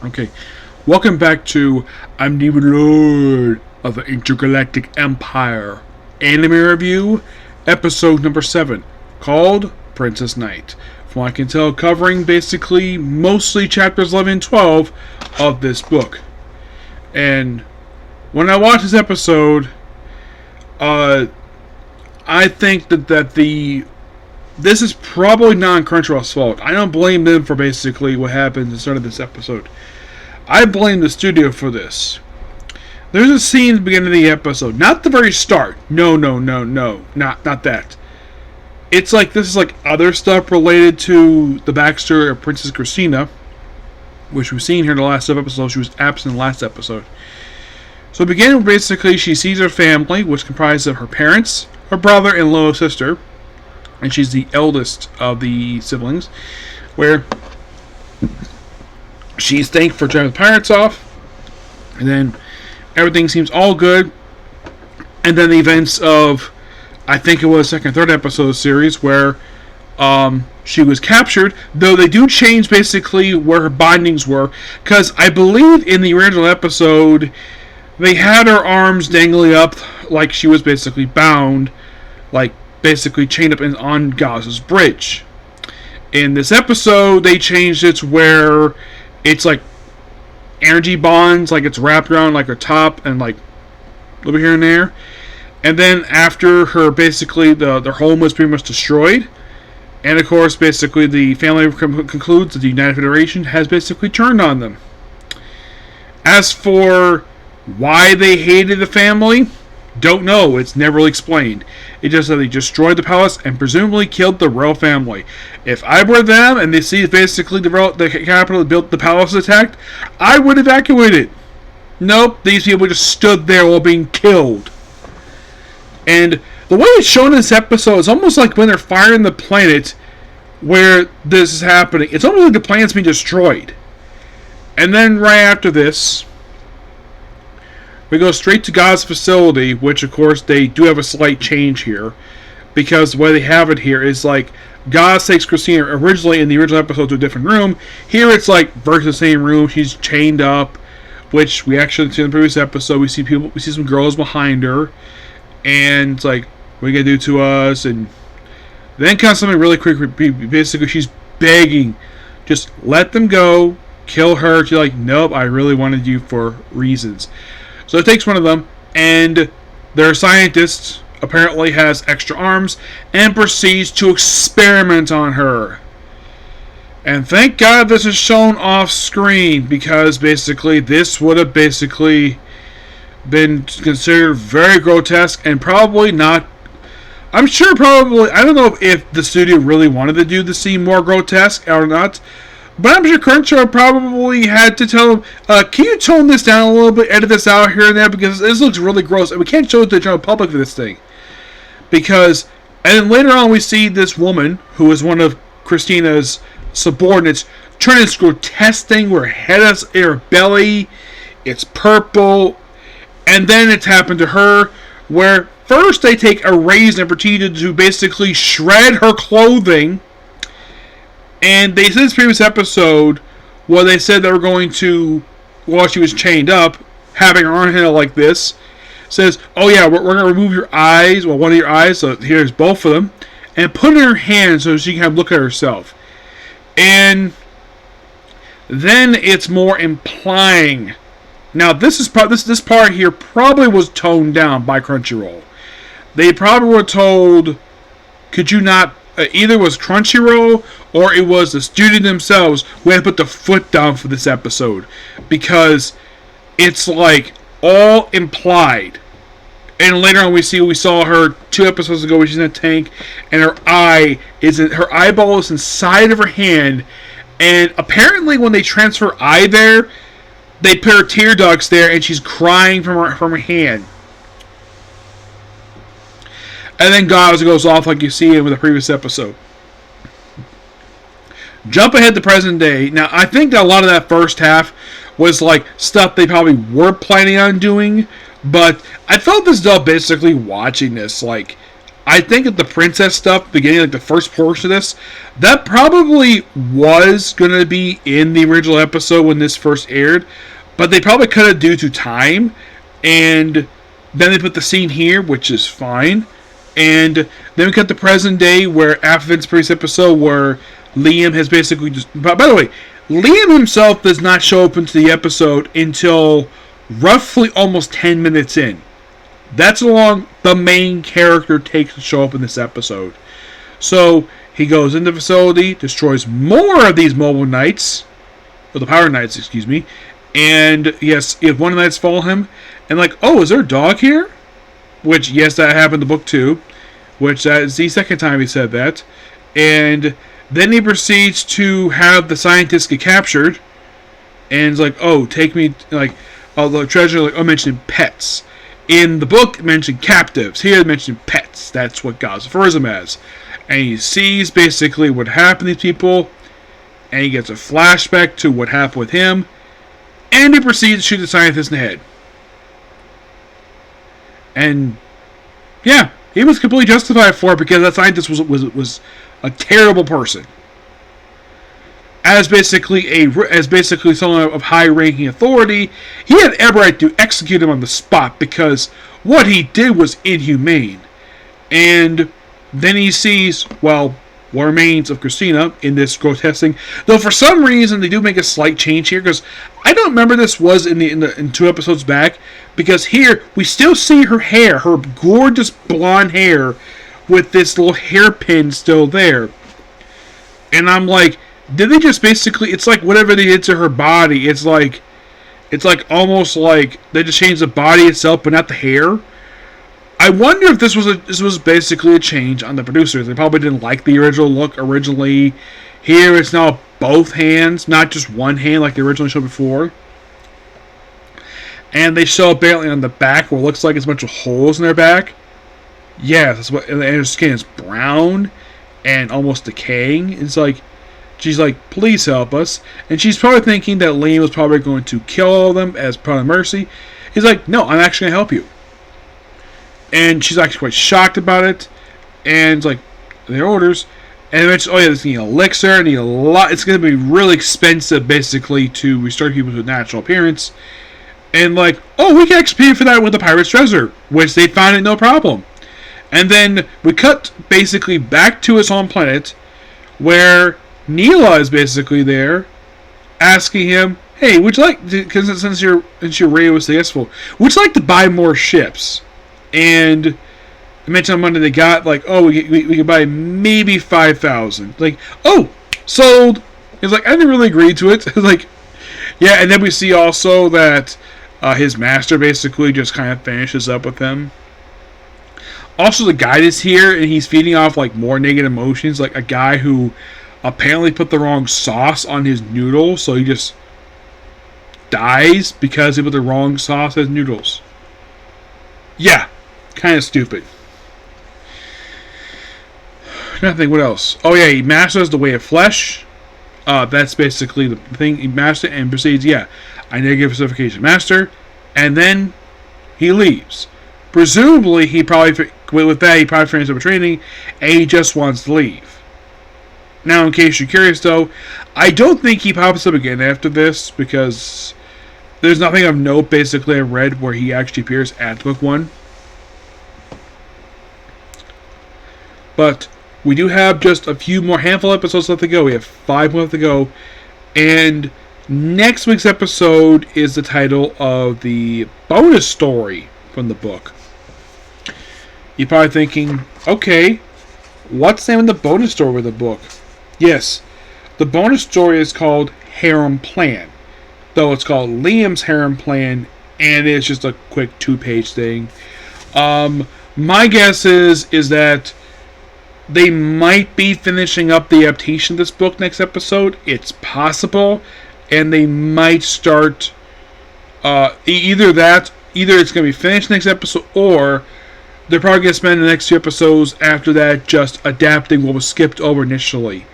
Okay, welcome back to I'm the Lord of the Intergalactic Empire anime review, episode number 7, called Princess Knight. From what I can tell, covering basically mostly chapters 11 and 12 of this book. And when I watched this episode, I think that this is probably not Crunchyroll's fault. I don't blame them for basically what happened at the start of this episode. I blame the studio for this. There's a scene at the beginning of the episode, not the very start. No, not that. It's like this is like other stuff related to the backstory of Princess Christina, which we've seen here in the last episode. She was absent in the last episode. So beginning basically, she sees her family, which comprises of her parents, her brother, and little sister, and she's the eldest of the siblings, where she's thankful for driving the pirates off, and then everything seems all good, and then the events of, I think it was second, third episode of the series, where she was captured, though they do change basically where her bindings were, because I believe in the original episode, they had her arms dangling up like she was basically bound, like basically chained up on Gaz's bridge. In this episode, they changed it to where it's like energy bonds, like it's wrapped around like her top and like a little bit here and there. And then after her, basically their home was pretty much destroyed, and of course basically the family concludes that the United Federation has basically turned on them. As for why they hated the family, don't know. It's never really explained. It just said they destroyed the palace and presumably killed the royal family. If I were them and they see basically the capital that built the palace attacked, I would evacuate it. Nope, these people just stood there while being killed. And the way it's shown in this episode is almost like when they're firing the planet where this is happening. It's almost like the planet's being destroyed. And then right after this, we go straight to God's facility, which of course they do have a slight change here, because the way they have it here is like God takes Christina originally in the original episode to a different room. Here it's like versus the same room. She's chained up, which we actually see in the previous episode. We see some girls behind her, and it's like, what are you gonna do to us? And then comes something really quick. Basically, she's begging, just let them go, kill her. She's like, nope, I really wanted you for reasons. So it takes one of them, and their scientist apparently has extra arms and proceeds to experiment on her. And thank God this is shown off screen, because basically this would have basically been considered very grotesque and probably not. I'm sure probably, I don't know if the studio really wanted to do the scene more grotesque or not. But I'm sure Crunchyroll probably had to tell him, can you tone this down a little bit, edit this out here and there, because this looks really gross, and we can't show it to the general public for this thing. Because, and then later on we see this woman, who is one of Christina's subordinates, turn this grotesque thing where her head is in her belly, it's purple, and then it's happened to her, where first they take a razor and proceed to basically shred her clothing. And they said in this previous episode, where they said they were going to, while she was chained up, having her arm handle like this, says, oh yeah, we're going to remove your eyes, well, one of your eyes, so here's both of them, and put it in her hand so she can have a look at herself. And then it's more implying. Now, this part here probably was toned down by Crunchyroll. They probably were told, could you not, either it was Crunchyroll or it was the studio themselves who had to put the foot down for this episode, because it's like all implied. And later on we saw her 2 episodes ago where she's in a tank and her eyeball is inside of her hand, and apparently when they transfer eye there, they put her tear ducts there and she's crying from her hand. And then God goes off like you see in the previous episode. Jump ahead to present day. Now, I think that a lot of that first half was like stuff they probably were planning on doing, but I felt this though basically watching this. Like, I think that the princess stuff, beginning like the first portion of this, that probably was going to be in the original episode when this first aired, but they probably cut it due to time, and then they put the scene here, which is fine, and then we cut the present day where after Vince Priest's episode where Liam has basically just... By the way, Liam himself does not show up into the episode until roughly almost 10 minutes in. That's how long the main character takes to show up in this episode. So, he goes into the facility, destroys more of these mobile knights, or the power knights, excuse me, and yes, if one of the knights follow him, and like, oh, is there a dog here? Which, yes, that happened in the book too, which that is the second time he said that, and then he proceeds to have the scientists get captured, and it's like, oh, take me, like, the treasure, like, mentioning pets. In the book, it mentioned captives. Here, it mentioned pets. That's what God refers them as. And he sees basically what happened to these people, and he gets a flashback to what happened with him, and he proceeds to shoot the scientist in the head. And, yeah, he was completely justified for it because that scientist was a terrible person. As basically someone of high-ranking authority, he had every right to execute him on the spot because what he did was inhumane. And then he sees, well, what remains of Christina in this grotesque thing. Though for some reason they do make a slight change here, because I don't remember this was in 2 episodes back, because here we still see her hair, her gorgeous blonde hair, with this little hairpin still there. And I'm like, did they just basically... It's like whatever they did to her body. It's like almost like they just changed the body itself, but not the hair. I wonder if this was basically a change on the producers. They probably didn't like the original look originally. Here it's now both hands, not just one hand like they originally showed before. And they show apparently on the back where it looks like it's a bunch of holes in their back. Yes, that's what. And her skin is brown and almost decaying. It's like... She's like, please help us. And she's probably thinking that Liam was probably going to kill all of them as part of mercy. He's like, no, I'm actually going to help you. And she's actually quite shocked about it. And it's like, their orders. And eventually, oh yeah, there's an elixir. I need a lot. It's going to be really expensive, basically, to restore people to a natural appearance. And like, oh, we can actually pay for that with the pirate's treasure. Which they found it no problem. And then we cut, basically, back to his home planet. Where... Neela is basically there, asking him, "Hey, would you like? Because since your radio was successful, would you like to buy more ships?" And I mentioned on Monday they got like, "Oh, we could buy maybe 5,000." Like, "Oh, sold." He's like, "I didn't really agree to it." Like, yeah, and then we see also that his master basically just kind of finishes up with him. Also, the guide is here, and he's feeding off like more negative emotions, like a guy who apparently put the wrong sauce on his noodles, so he just dies because he put the wrong sauce as noodles. Yeah, kind of stupid. I'm trying to think what else. Oh yeah, he masters the way of flesh. That's basically the thing. He masters it and proceeds, yeah, I need to give a certification master, and then he leaves. Presumably, he probably finished up training, and he just wants to leave. Now, in case you're curious, though, I don't think he pops up again after this, because there's nothing of note, basically, I read where he actually appears at book 1. But we do have just a few more handful of episodes left to go. We have 5 more left to go. And next week's episode is the title of the bonus story from the book. You're probably thinking, okay, what's the name of the bonus story of the book? Yes, the bonus story is called Harem Plan. Though it's called Liam's Harem Plan, and it's just a quick 2-page thing. My guess is that they might be finishing up the adaptation of this book next episode. It's possible. And they might start... either it's going to be finished next episode, or they're probably going to spend the next 2 episodes after that just adapting what was skipped over initially.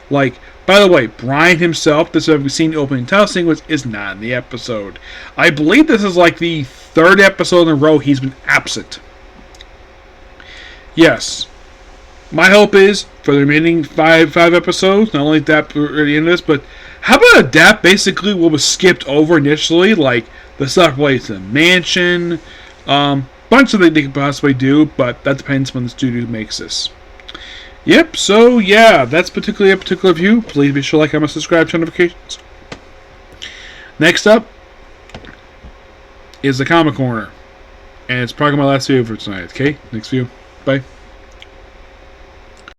Like, by the way, Brian himself, this we've seen the opening title sequence, is not in the episode. I believe this is like the 3rd episode in a row he's been absent. yes. My hope is for the remaining five episodes, not only that at the end of this, but how about adapt basically what was skipped over initially, like the stuff related to the mansion, bunch of things they could possibly do, but that depends when the studio makes this. Yep, so yeah, that's particularly a particular view. Please be sure to like, comment, subscribe, turn notifications. Next up is the Comic Corner. And it's probably my last video for tonight, okay? Next view. Bye.